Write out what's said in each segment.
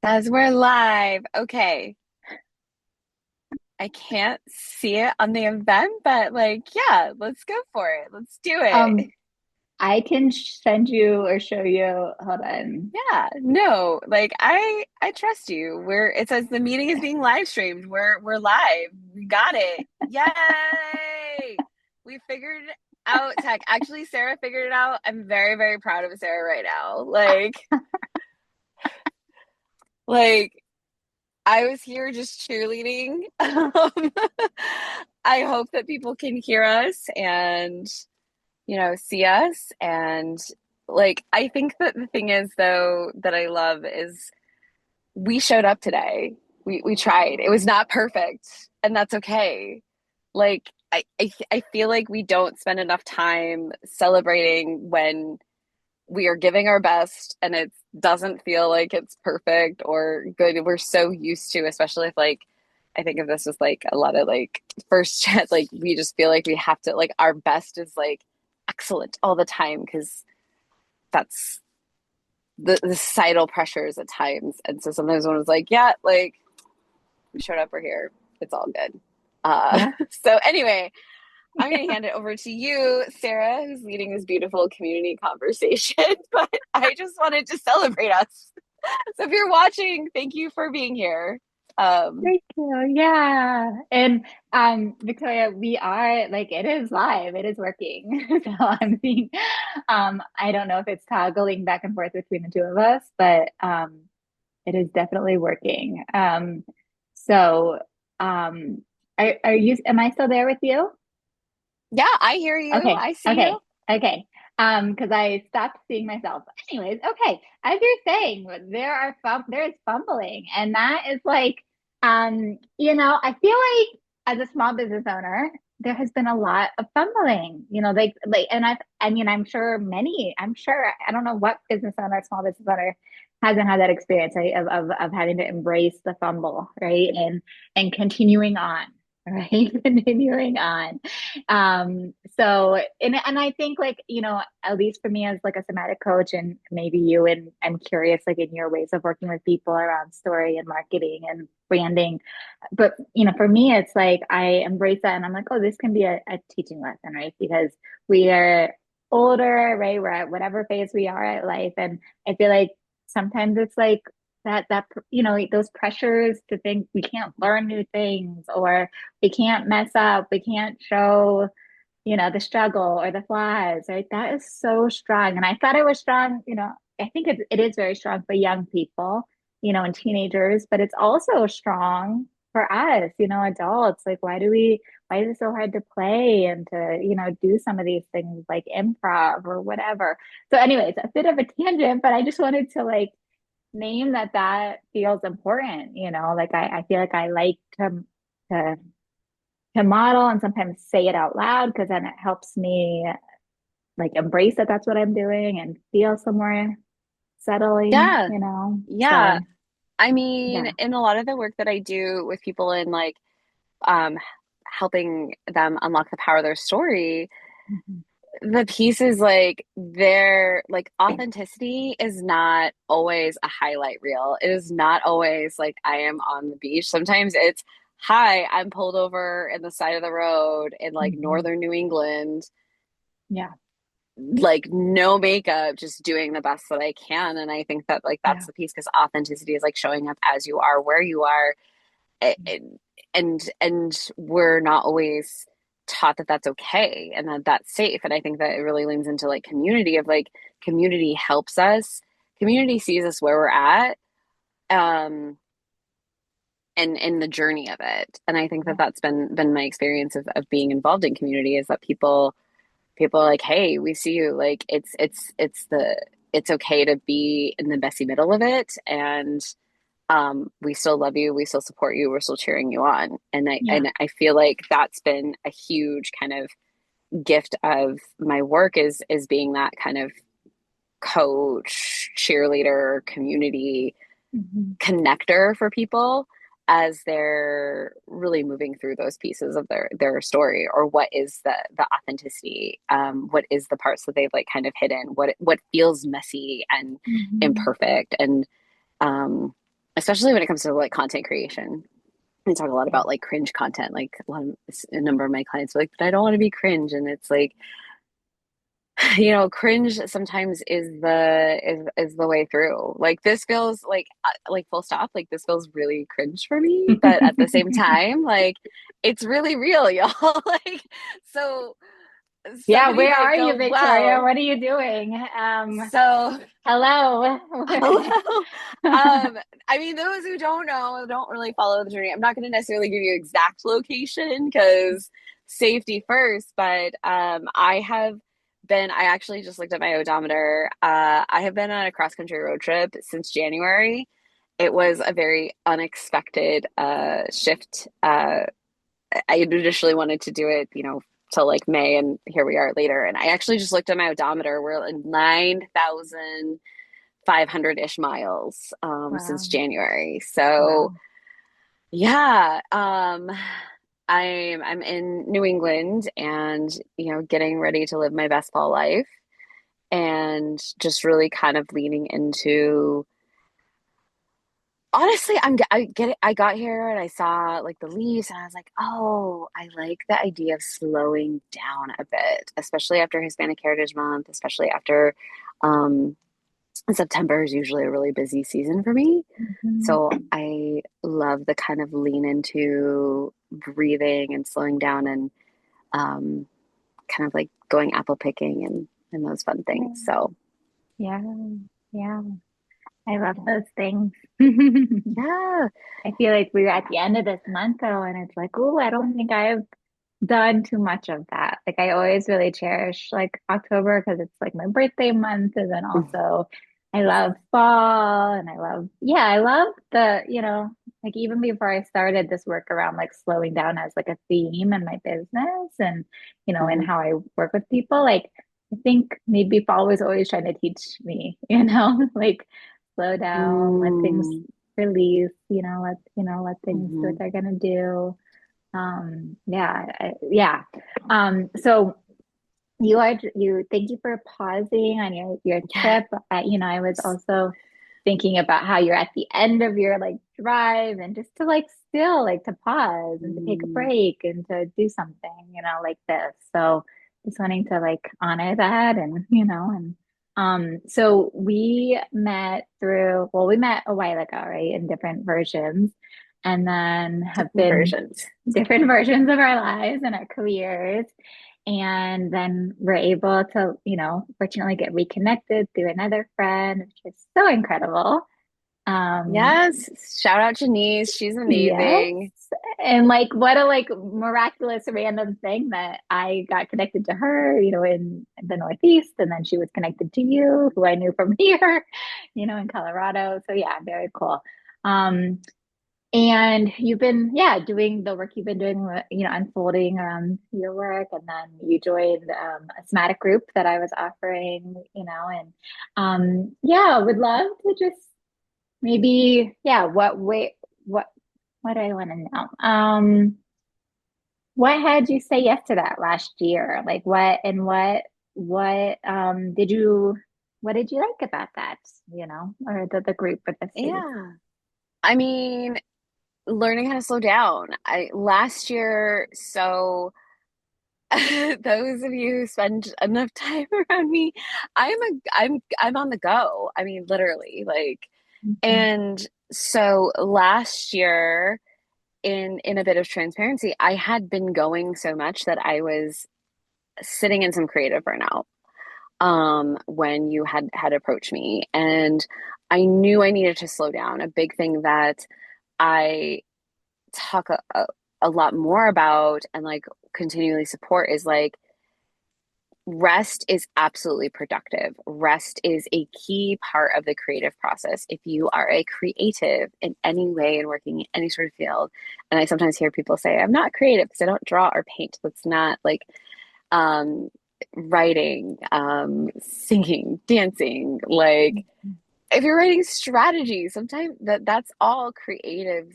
As we're live. Okay. I can't see it on the event, but like, yeah, let's go for it. Let's do it. Um, I can send you or show you. Hold on. Yeah, no, like I trust you. It says the meeting is being live streamed. We're live. We got it. Yay! We figured out tech. Actually, Sarah figured it out. I'm very, very proud of Sarah right now. Like I was here just cheerleading. I hope that people can hear us and, see us. And like, I think that the thing is, though, that I love is we showed up today. We tried. It was not perfect, and that's okay. Like, I feel like we don't spend enough time celebrating when we are giving our best and it doesn't feel like it's perfect or good. We're so used to, especially if like I think of this as like a lot of like first chat, like we just feel like we have to like our best is like excellent all the time because that's the societal pressures at times. And so sometimes one was like, yeah, like we showed up, we're here, it's all good. Yeah. So anyway, I'm going to hand it over to you, Sarah, who's leading this beautiful community conversation. But I just wanted to celebrate us. So if you're watching, thank you for being here. Um, Thank you. Yeah. And Victoria, we are like it is live. It is working. So I'm seeing I don't know if it's toggling back and forth between the two of us, but it is definitely working. So are you am I still there with you? yeah, I hear you. Okay, I see you. okay, okay. Because I stopped seeing myself. Anyways, okay. As you're saying, there is fumbling, and that is like, I feel like as a small business owner, there has been a lot of fumbling. And I'm sure I don't know what business owner, small business owner, hasn't had that experience, right, of having to embrace the fumble, right, and continuing on, right, continuing on. And I think like, at least for me as like a somatic coach and maybe you and I'm curious like in your ways of working with people around story and marketing and branding. But for me it's like I embrace that and I'm like, oh, this can be a teaching lesson, right? Because we are older, right? We're at whatever phase we are at life. And I feel like sometimes it's like that those pressures to think we can't learn new things or we can't mess up, we can't show the struggle or the flaws, right? That is so strong. And I thought it was strong, I think it is very strong for young people, and teenagers, but it's also strong for us, adults. Like, why is it so hard to play and to, do some of these things like improv or whatever? So, anyways, a bit of a tangent, but I just wanted to like name that feels important, like I feel like I like to to model and sometimes say it out loud because then it helps me like embrace that that's what I'm doing and feel somewhere settling, Yeah, yeah. So I mean, yeah. in a lot of the work that I do with people in like um, helping them unlock the power of their story, Mhm. the piece is like their like authenticity is not always a highlight reel. It is not always like I am on the beach. Sometimes it's hi, I'm pulled over in the side of the road in like Mhm. northern New England, Yeah. like no makeup, just doing the best that I can. And I think that like that's Yeah. the piece because authenticity is like showing up as you are, where you are, and we're not always taught that that's okay and that that's safe. And I think that it really leans into like community of like community helps us, community sees us where we're at, um and in the journey of it. And I think that Yeah. that's been my experience of being involved in community is that people are like, hey, we see you, like it's okay to be in the messy middle of it, and we still love you, we still support you, we're still cheering you on. And I Yeah. and I feel like that's been a huge kind of gift of my work is being that kind of coach, cheerleader, community Mhm. connector for people as they're really moving through those pieces of their story, or what is the authenticity, what is the parts that they've like kind of hidden, what feels messy and Mhm. imperfect, um especially when it comes to like content creation. I talk a lot about like cringe content. Like a number of my clients are like, but I don't want to be cringe. And it's like, cringe sometimes is the way through. Like this feels like full stop. Like this feels really cringe for me, but at the same time, like it's really real, y'all. Like so Yeah, somebody where might are you, go, Victoria? wow. What are you doing? So Hello. hello. I mean, those who don't know don't really follow the journey. I'm not going to necessarily give you exact location because safety first, but I actually just looked at my odometer. I have been on a cross country road trip since January. It was a very unexpected shift. I had initially wanted to do it, till like May, and here we are later. And I actually just looked at my odometer. We're at 9,500-ish miles since Wow. January. So Wow. yeah, I'm in New England and getting ready to live my best fall life and just really kind of leaning into honestly, I get it. I got here and I saw like the leaves and I was like, oh, I like the idea of slowing down a bit, especially after Hispanic Heritage Month, especially after um, September is usually a really busy season for me. Mhm. So I love the kind of lean into breathing and slowing down and um, kind of like going apple picking and those fun things. So Yeah. Yeah. I love those things. yeah. I feel like we're at the end of this month though, and it's like, oh, I don't think I've done too much of that. Like I always really cherish like October because it's like my birthday month, and then also I love fall and I love like even before I started this work around like slowing down as like a theme in my business and and Mhm. how I work with people, like I think maybe fall was always trying to teach me, like slow down, let things Mm. release, let things do what Mhm. they're gonna do. Yeah, yeah. So thank you for pausing on your Yeah. trip. I was also thinking about how you're at the end of your like drive and just to like still like to pause and to take a Mm. break and to do something, like this. So just wanting to like honor that and so we met a while ago, right? In different versions and then have Different been versions. different versions of our lives and our careers. And then we're able to, fortunately get reconnected through another friend, which is so incredible. Um, Yes. Shout out Janice. She's yes. amazing. And like what a like miraculous random thing that I got connected to her, in the Northeast, and then she was connected to you, who I knew from here, in Colorado. So yeah, very cool. Um, And you've been, yeah, doing the work you've been doing, unfolding your work. And then you joined a somatic group that I was offering, and yeah, would love to just maybe, yeah, what, what do I want to know? What had you say yes to that last year? Like what what did you like about that, or the group or the space? Yeah. I mean, learning how to slow down. I last year, so those of you who spend enough time around me, I'm on the go. I mean, literally, like, Mhm. and so last year, in a bit of transparency, I had been going so much that I was sitting in some creative burnout when you had approached me, and I knew I needed to slow down. A big thing that I talk a lot more about and like continually support is like rest is absolutely productive. Rest is a key part of the creative process. If you are a creative in any way and working in any sort of field, and I sometimes hear people say, I'm not creative because I don't draw or paint. That's not like um, writing, singing, dancing. Like if you're writing strategy, sometimes that's all creative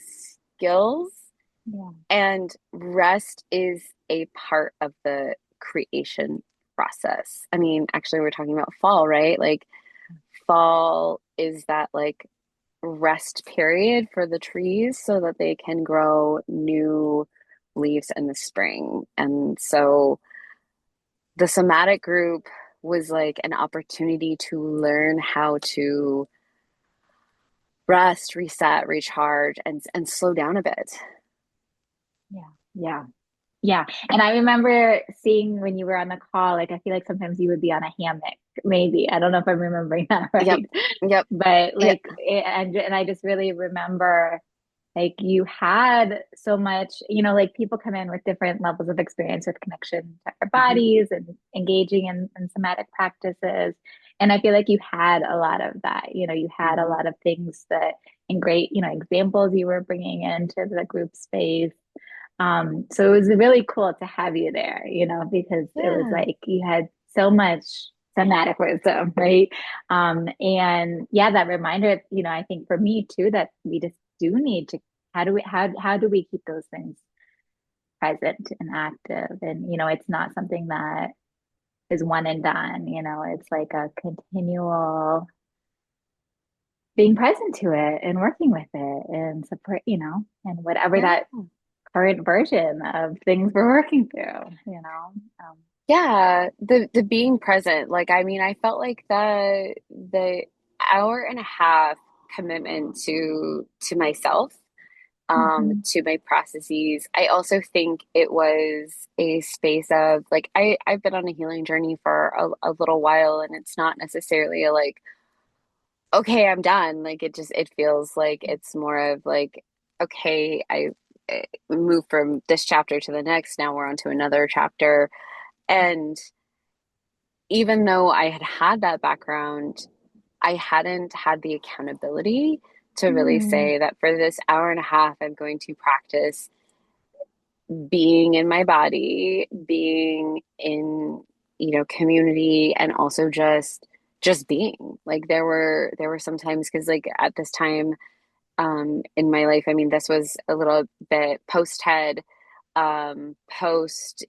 skills, Yeah. and rest is a part of the creation process. I mean, actually, we're talking about fall, right? Like, fall is that like rest period for the trees so that they can grow new leaves in the spring. And so the somatic group was like an opportunity to learn how to rest, reset, recharge, and slow down a bit. Yeah. Yeah. Yeah. And I remember seeing when you were on the call, like I feel like sometimes you would be on a hammock, maybe. I don't know if I'm remembering that Yep. right. Yep. But Yep. like and I just really remember like you had so much, like people come in with different levels of experience with connection to our Mhm. bodies and engaging in somatic practices. And I feel like you had a lot of that. You had a Mhm. lot of things that and great, examples you were bringing into the group space. So it was really cool to have you there, because it was Yeah. like you had so much somatic wisdom, right? And yeah, that reminder, I think for me too, that we just do need to, how do we keep those things present and active? And, it's not something that is one and done, it's like a continual being present to it and working with it and support, and whatever Yeah. that current version of things we're working through. Um, Yeah. The being present. Like, I mean, I felt like the hour and a half commitment to myself, mhm, to my processes. I also think it was a space of like I've been on a healing journey for a little while, and it's not necessarily a like, okay, I'm done. Like it feels like it's more of like, okay, I moved from this chapter to the next. Now we're on to another chapter. And even though I had had that background, I hadn't had the accountability to really mm, say that for this hour and a half, I'm going to practice being in my body, being in, community, and also just being. Like there were some times because like at this time in my life, I mean, this was a little bit post head, post,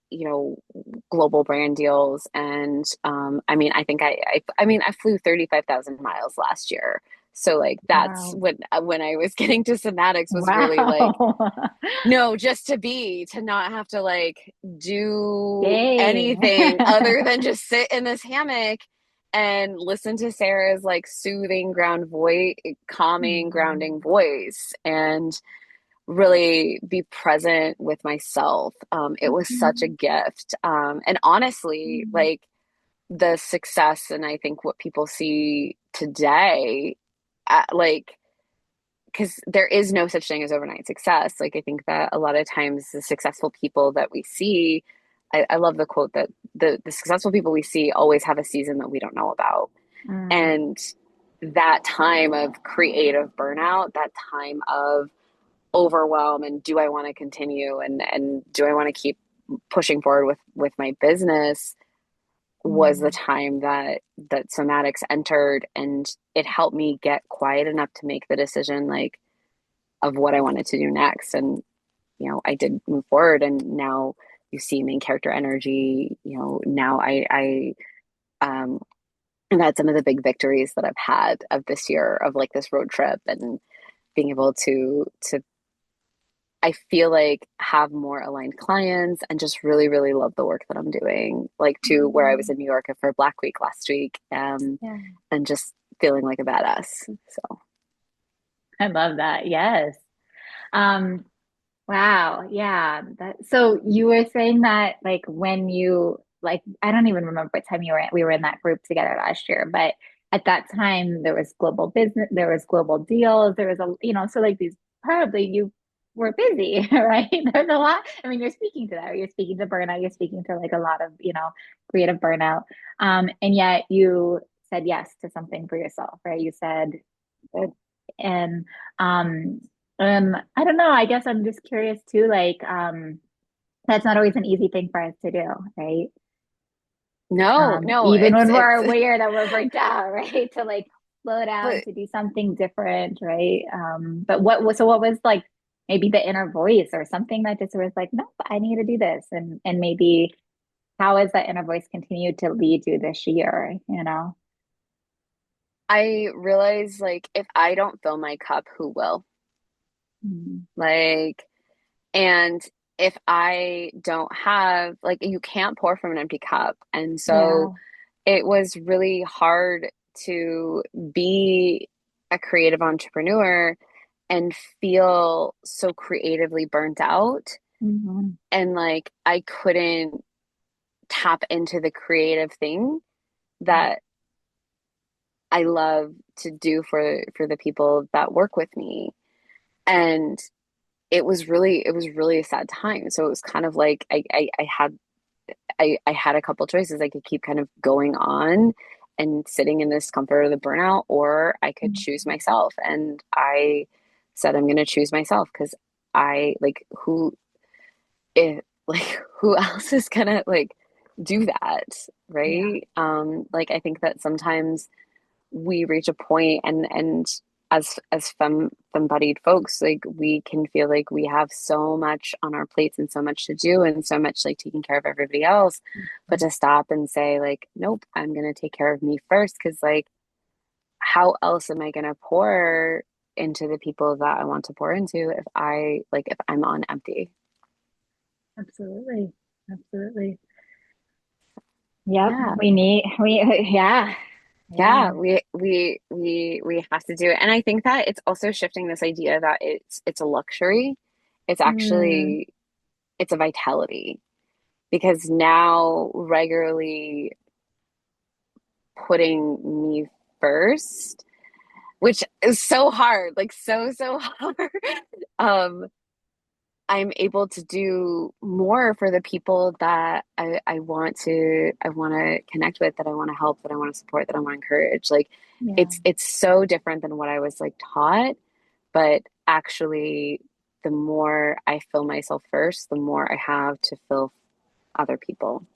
global brand deals. And I mean, I think I mean, I flew 35,000 miles last year. So like that's wow. when I was getting to somatics was really like, Wow. no, just to not have to like do Dang. anything other than just sit in this hammock and listen to Sarah's like soothing ground voice, calming, grounding Mhm, voice, and really be present with myself. It was such a mhm, gift. And honestly, mhm, like the success, and I think what people see today, like, because there is no such thing as overnight success. Like, I think that a lot of times the successful people that we see, I love the quote that the successful people we see always have a season that we don't know about. mm, And that time of creative burnout, that time of overwhelm, and do I want to continue, and do I want to keep pushing forward with my business, was the mm, time that somatics entered, and it helped me get quiet enough to make the decision like of what I wanted to do next. And, I did move forward, and now you see main character energy. Now um, I've had some of the big victories that I've had of this year of like this road trip and being able to I feel like have more aligned clients and just really, really love the work that I'm doing. Like to where I was mm. in New York for Black Week last week, Yeah, and just feeling like a badass. So I love that. Yes. Um, wow. Yeah. So you were saying that like when you like I don't even remember what time we were in that group together last year, but at that time there was global business, there was global deals, there was so like these probably you were busy, right? There's a lot. I mean, you're speaking to that, you're speaking to burnout, you're speaking to like a lot of, creative burnout. And yet you said yes to something for yourself, right? You said and um I don't know. I guess I'm just curious too. Like, that's not always an easy thing for us to do, right? no, no, Even when we're it's aware that we're burnt out, right? To like slow down, but to do something different, right? But what was like maybe the inner voice or something that just was like, nope, I need to do this, and maybe how has that inner voice continued to lead you this year? I realize like if I don't fill my cup, who will? Mm. Like, and if I don't have, like, you can't pour from an empty cup. And so Yeah. it was really hard to be a creative entrepreneur and feel so creatively burnt out. Hmm. And like, I couldn't tap into the creative thing that I love to do for the people that work with me. And it was really a sad time. So it was kind of like I had a couple choices. I could keep kind of going on and sitting in this comfort of the burnout, or I could choose myself. And I said I'm gonna choose myself because I like who if like who else is gonna like do that, Yeah, right? Like I think that sometimes we reach a point and as femme-bodied folks, like we can feel like we have so much on our plates and so much to do and so much like taking care of everybody else, but to stop and say like, nope, I'm gonna take care of me first, because like how else am I gonna pour into the people that I want to pour into if if I'm on empty? absolutely. Absolutely. Yep. Yeah. Yeah, Yeah, yeah. we have to do it. And I think that it's also shifting this idea that it's a luxury. It's Mm, actually it's a vitality, because now regularly putting me first, which is so hard, like so hard. Um, I'm able to do more for the people that I want to connect with, that I want to help, that I want to support, that I want to encourage. Like yeah, it's so different than what I was like taught, but actually the more I fill myself first, the more I have to fill other people.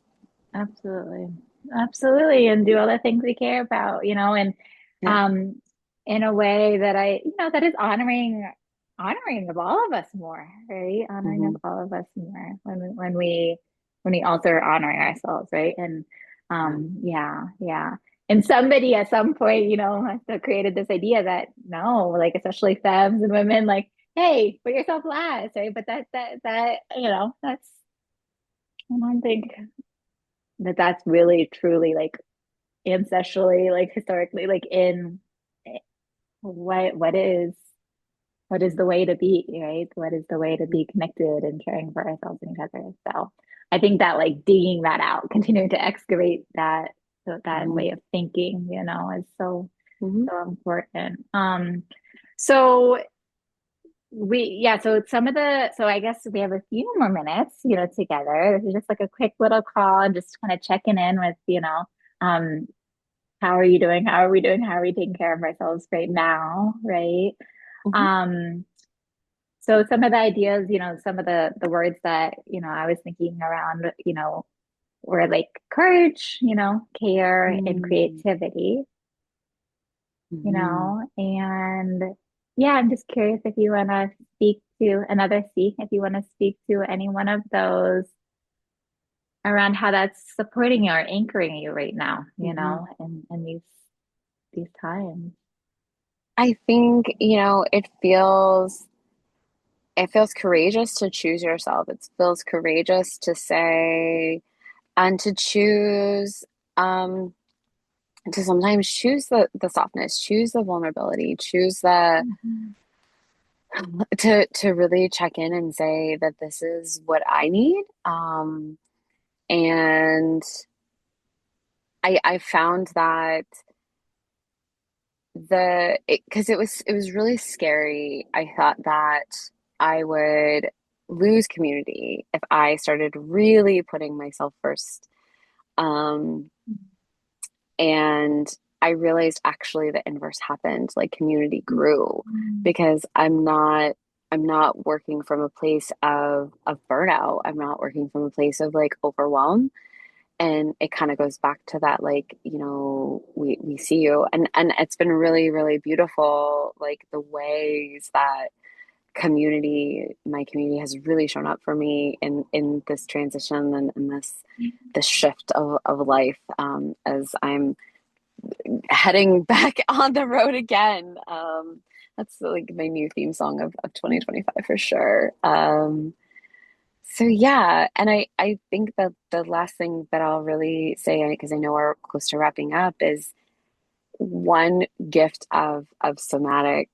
absolutely. Absolutely. And do all the things we care about, and Yeah. um in a way that that is honoring of all of us more, right? Honoring of Hmm. all of us more when we also are honoring ourselves, right? And Yeah. yeah, yeah. And somebody at some point, must have created this idea that no, like especially femmes and women, like, hey, put yourself last, right? But that's I don't think that that's really truly like ancestrally, like historically, like in what is the way to be, right? What is the way to be connected and caring for ourselves and each other? So I think that like digging that out, continuing to excavate that Hmm. way of thinking, is so Hmm. so important. So so I guess we have a few more minutes, together. This is just like a quick little call and just kind of checking in with, um, how are you doing? How are we doing? How are we taking care of ourselves right now? Right. Hmm. Um, so some of the ideas, some of the words that, I was thinking around, were like courage, care and Hmm. creativity, Hmm. and yeah, I'm just curious if you want to if you want to speak to any one of those around how that's supporting you or anchoring you right now, Hmm. in these times. I think, it feels courageous to choose yourself. It feels courageous to say and to choose um to sometimes choose the softness, choose the vulnerability, choose the Mhm. to really check in and say that this is what I need. And I found that because it was really scary. I thought that I would lose community if I started really putting myself first. Um, and I realized actually the inverse happened. Like community grew Mhm. because I'm not working from a place of burnout. I'm not working from a place of like overwhelm. And it kind of goes back to that, like, we see you, and it's been really, really beautiful, like the ways that my community has really shown up for me in this transition and in this shift of life, as I'm heading back on the road again. That's like my new theme song of 2025 for sure. So yeah, and I think that the last thing that I'll really say, because I know we're close to wrapping up, is one gift of somatic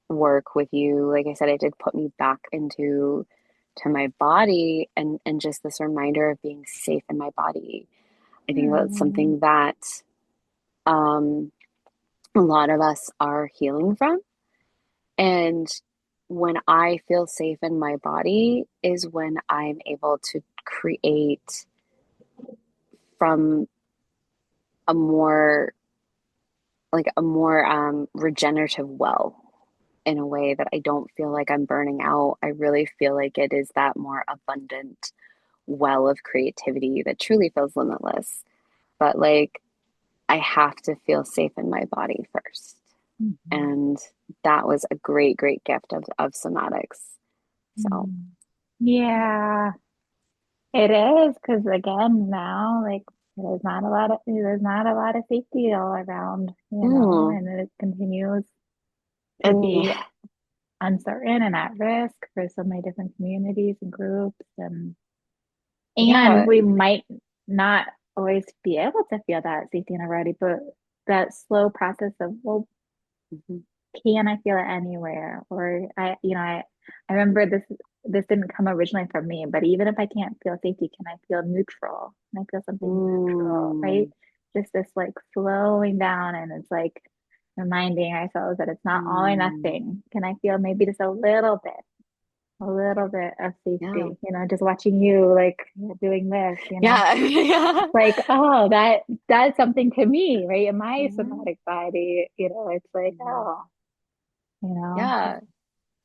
work with you. Like I said, it did put me back into to my body and just this reminder of being safe in my body. I think that's Hmm. something that um, a lot of us are healing from. And when I feel safe in my body is when I'm able to create from a more a more regenerative well in a way that I don't feel like I'm burning out. I really feel like it is that more abundant well of creativity that truly feels limitless. But like I have to feel safe in my body first. Hmm. And that was a great, great gift of somatics. So, Yeah, it is because again now like there's not a lot of safety all around, mm, and it continues to and be uncertain and at risk for so many different communities and groups and yeah, we might not always be able to feel that safety in our body, but that slow process of, well, mhm, can I feel it anywhere? Or I remember this didn't come originally from me, but even if I can't feel safety, can I feel neutral? Can I feel something neutral, right? mm, Just this like slowing down and it's like reminding ourselves that it's not all or mm, nothing. Can I feel maybe just a little bit of yeah, safety, just watching you like doing this, yeah, yeah, like, oh, that's something to me, right? In my mhm, somatic body, it's like, mhm. oh, you know, Yeah.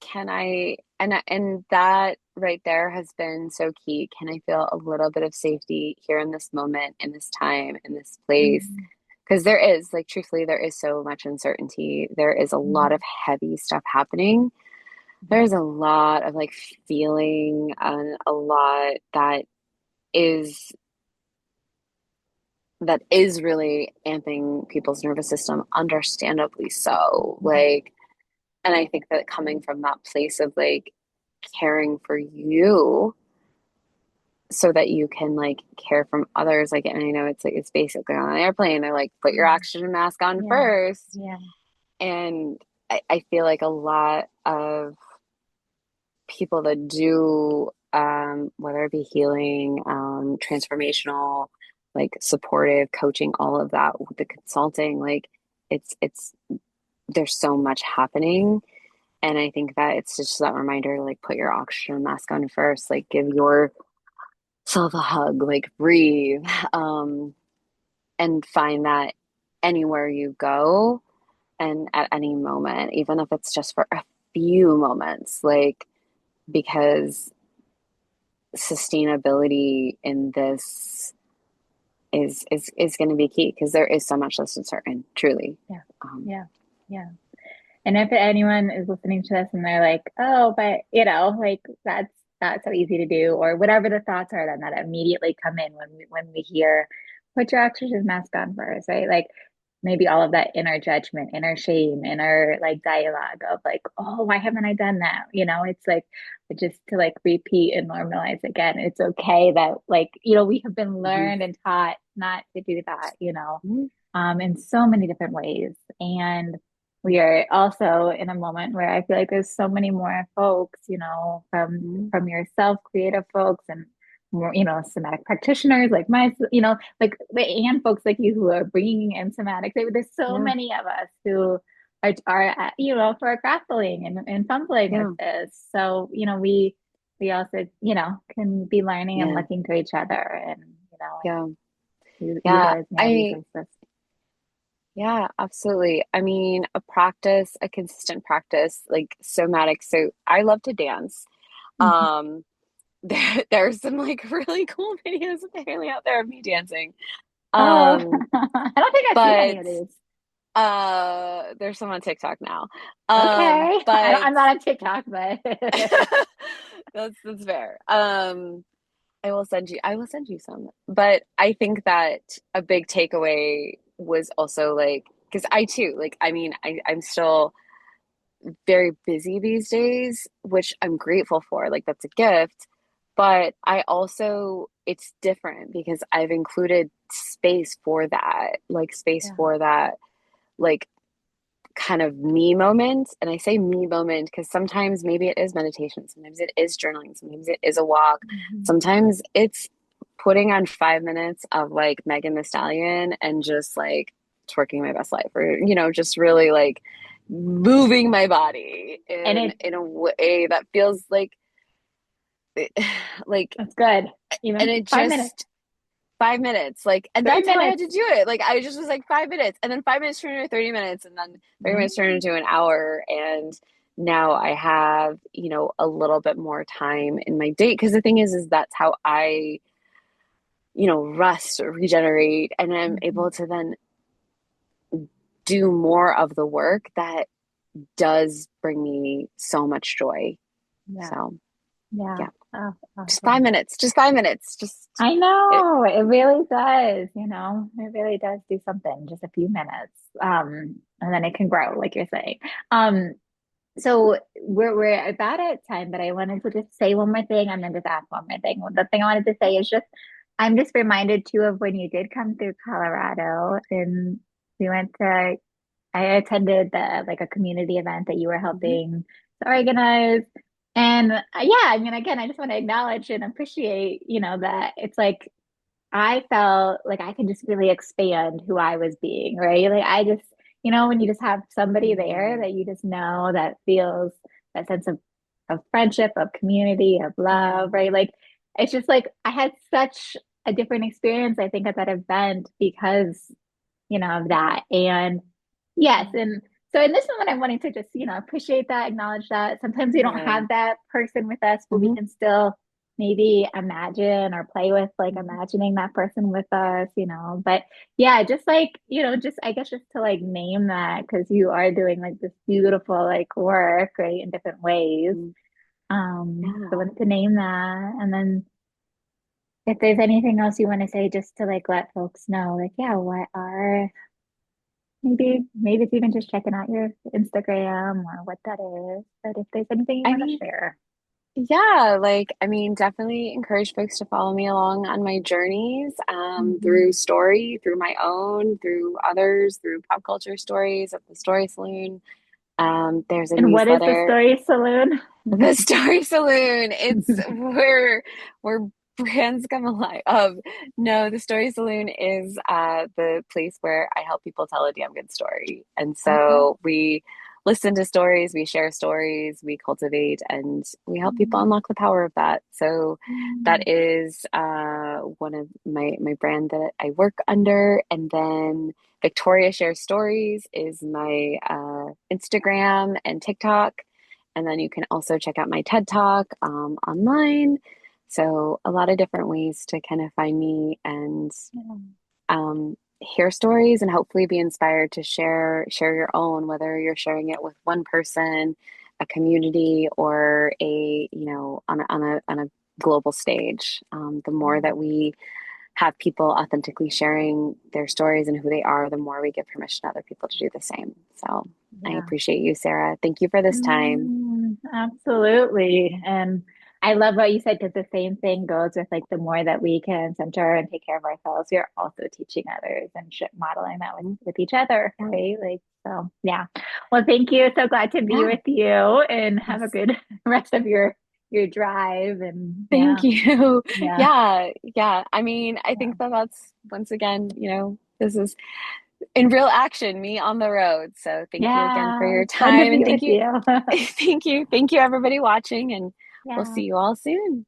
Can I, and that right there has been so key. Can I feel a little bit of safety here in this moment, in this time, in this place? mm, Because there is, like, truthfully, there is so much uncertainty. There is a lot of mm, heavy stuff happening. There's a lot of like feeling and a lot is that is really amping people's nervous system, understandably so. mm, Like, and I think that coming from that place of like caring for you so that you can like care from others. Like, and I know it's like it's basically on an airplane, they're like, put your mm. oxygen mask on Yeah, first. yeah, And I feel like a lot of people that do whether it be healing, transformational, like supportive coaching, all of that, the consulting, like it's there's so much happening. And I think that it's just that reminder to like put your oxygen mask on first, like give yourself a hug, like breathe, and find that anywhere you go and at any moment, even if it's just for a few moments, like because sustainability in this is going to be key because there is so much that's uncertain, truly. yeah, Um, yeah, yeah. And if anyone is listening to this and they're like, oh, but like that's so easy to do, or whatever the thoughts are then that immediately come in when we hear put your oxygen mask on first, right? Like maybe all of that inner judgment, inner shame, inner like dialogue of like, oh, why haven't I done that? It's like just to like repeat and normalize again. It's okay that like, we have been mhm, learned and taught not to do that, mhm, in so many different ways. And we are also in a moment where I feel like there's so many more folks, mhm, from yourself, creative folks, and more, somatic practitioners like like and folks like you who are bringing in somatics. There's so yeah, many of us who are who are grappling and fumbling with yeah, this. So, we also, can be learning and yeah, looking to each other yeah, and yeah. utilizing our resources. Yeah, absolutely. I mean, a consistent practice, like somatic. So I love to dance. Mhm. Um, there's some like really cool videos apparently out there of me dancing. Oh, Um, I don't think I've seen any but of these. there's some on TikTok now. Okay. But I'm not on TikTok, but that's fair. I will send you some. But I think that a big takeaway was also like because I too, like, I mean, I'm still very busy these days, which I'm grateful for. Like, that's a gift. But I also, it's different because I've included space for that, like, space Yeah. for that, like, kind of me moment. And I say me moment because sometimes maybe it is meditation, sometimes it is journaling, sometimes it is a walk, Mhm. sometimes it's putting on 5 minutes of like Megan the Stallion and just like twerking my best life, or just really like moving my body And in a way that feels like like it's good. and Even it 5 minutes, just 5 minutes, like, and three that's how I had minutes. to do it. Like, I just was like 5 minutes, and then 5 minutes turned into 30 minutes, and then 30 minutes turned Mhm. into an hour. And now I have, a little bit more time in my day. Because the thing is that's how I, rest, regenerate, and I'm Mhm. able to then do more of the work that does bring me so much joy. Yeah. So, Yeah. yeah, Oh, just five awesome. minutes, just 5 minutes, just I it. know it really does, it really does do something, just a few minutes. And then it can grow, like you're saying. Um, so we're about at time, but I wanted to just say one more thing and then just ask one more thing. The thing I wanted to say is just I'm just reminded too of when you did come through Colorado and we went to I attended the like a community event that you were Mhm. helping to organize. And yeah, I mean, again, I just want to acknowledge and appreciate, that it's like I felt like I could just really expand who I was being, right? Like I just, when you just have somebody there Mm, that you just know that feels that sense of friendship, of community, of love, yeah. right? Like it's just like I had such a different experience, I think, at that event because of that. And yes, and so in this moment, I'm wanting to just, appreciate that, acknowledge that. Sometimes we don't Yeah. have that person with us, but we Hmm. can still maybe imagine or play with like Hmm. imagining that person with us. But yeah, just like, just I guess just to like name that because you are doing like this beautiful like work, right, in different ways. So I Yeah. wanted to name that. And then if there's anything else you want to say, just to like let folks know, like, yeah, what are maybe it's even just checking out your Instagram or what that is. But if there's anything you I want to mean, share. yeah, like, I mean, definitely encourage folks to follow me along on my journeys, Hmm. through story, through my own, through others, through pop culture stories at the Story Saloon. There's a And what is the newsletter, Story Saloon? the Story Saloon. It's where brands come alive. No, the Story Saloon is the place where I help people tell a damn good story. And Okay. so we listen to stories, we share stories, we cultivate, and we help people Mm, unlock the power of that. So that mm, is one of my brand that I work under. And then Victoria Shares Stories is my Instagram and TikTok. And then you can also check out my TED Talk online. So a lot of different ways to kind of find me and yeah. hear stories, and hopefully be inspired to share your own, whether you're sharing it with one person, a community, or on a global stage. The more Yeah. that we have people authentically sharing their stories and who they are, the more we give permission to other people to do the same. So I Yeah. appreciate you, Sarah. Thank you for this time. Absolutely. And I love what you said because the same thing goes with like the more that we can center and take care of ourselves, we're also teaching others and modeling that with each other, Yeah. right? Like, so yeah. Well, thank you. So glad to be Yeah. with you and have a Yes. good rest of your drive. And Thank yeah, you. yeah, Yeah. Yeah. I mean, I yeah, think that that's once again, this is in real action, me on the road. So thank you again for yeah. your It's fun to time. be And thank with you. you. Thank you, everybody watching. And we'll Yeah. see you all soon.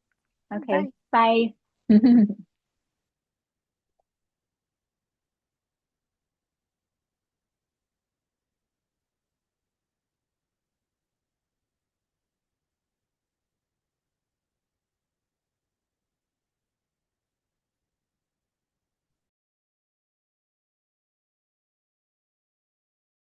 Okay. Bye. Bye.